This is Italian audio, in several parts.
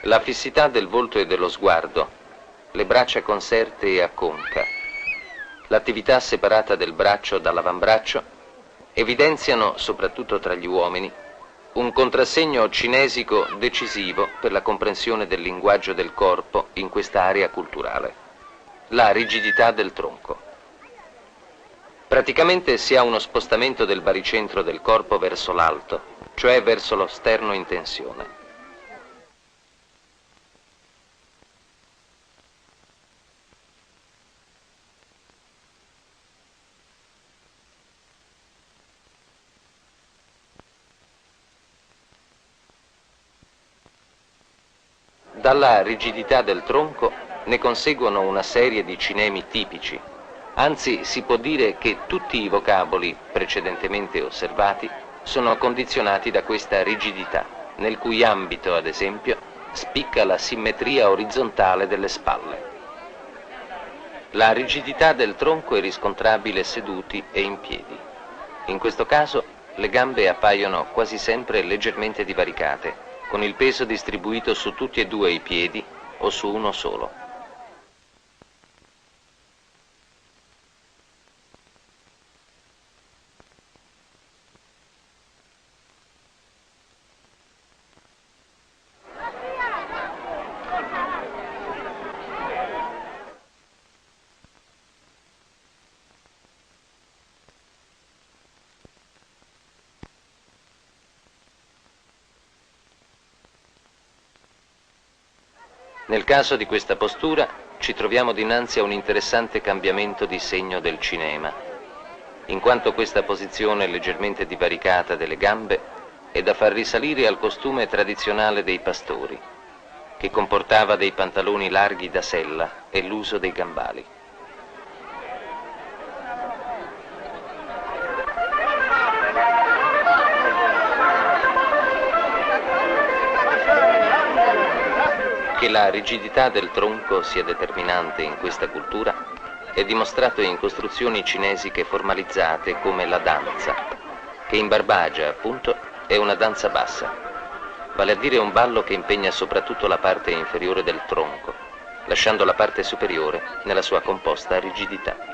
La fissità del volto e dello sguardo, le braccia conserte e a conca, l'attività separata del braccio dall'avambraccio evidenziano, soprattutto tra gli uomini, un contrassegno cinesico decisivo per la comprensione del linguaggio del corpo in questa area culturale: la rigidità del tronco. Praticamente si ha uno spostamento del baricentro del corpo verso l'alto, cioè verso lo sterno in tensione. Dalla rigidità del tronco ne conseguono una serie di cinemi tipici. Anzi, si può dire che tutti i vocaboli precedentemente osservati sono condizionati da questa rigidità, nel cui ambito, ad esempio, spicca la simmetria orizzontale delle spalle. La rigidità del tronco è riscontrabile seduti e in piedi. In questo caso, le gambe appaiono quasi sempre leggermente divaricate, con il peso distribuito su tutti e due i piedi o su uno solo. Nel caso di questa postura ci troviamo dinanzi a un interessante cambiamento di segno del cinema, in quanto questa posizione leggermente divaricata delle gambe è da far risalire al costume tradizionale dei pastori, che comportava dei pantaloni larghi da sella e l'uso dei gambali. Che la rigidità del tronco sia determinante in questa cultura è dimostrato in costruzioni cinesiche formalizzate come la danza, che in Barbagia, appunto, è una danza bassa, vale a dire un ballo che impegna soprattutto la parte inferiore del tronco, lasciando la parte superiore nella sua composta rigidità.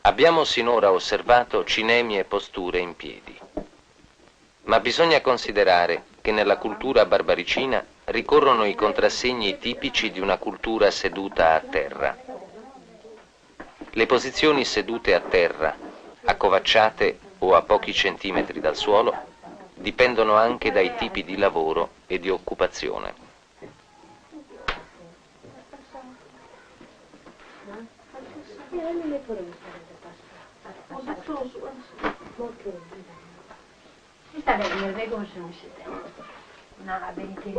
Abbiamo sinora osservato cinemi e posture in piedi, ma bisogna considerare che nella cultura barbaricina ricorrono i contrassegni tipici di una cultura seduta a terra. Le posizioni sedute a terra, accovacciate o a pochi centimetri dal suolo, dipendono anche dai tipi di lavoro e di occupazione. Sta bene, il regolo se non siete. No, venite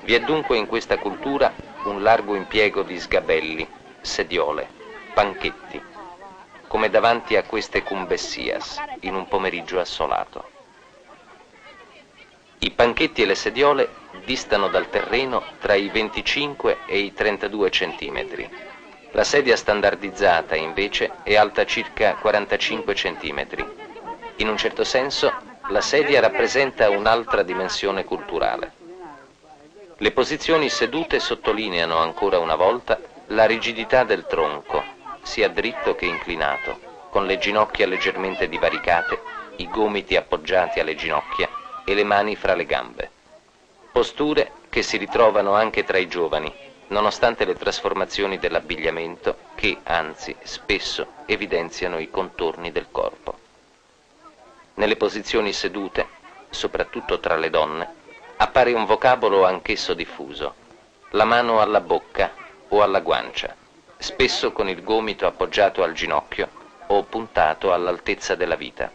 Vi è dunque in questa cultura un largo impiego di sgabelli, sediole, panchetti, come davanti a queste cumbessias in un pomeriggio assolato. I panchetti e le sediole distano dal terreno tra i 25 e i 32 centimetri. La sedia standardizzata, invece, è alta circa 45 centimetri. In un certo senso, la sedia rappresenta un'altra dimensione culturale. Le posizioni sedute sottolineano ancora una volta la rigidità del tronco, sia dritto che inclinato, con le ginocchia leggermente divaricate, i gomiti appoggiati alle ginocchia e le mani fra le gambe. Posture che si ritrovano anche tra i giovani, nonostante le trasformazioni dell'abbigliamento che, anzi, spesso evidenziano i contorni del corpo. Nelle posizioni sedute, soprattutto tra le donne, appare un vocabolo anch'esso diffuso, la mano alla bocca o alla guancia, spesso con il gomito appoggiato al ginocchio o puntato all'altezza della vita.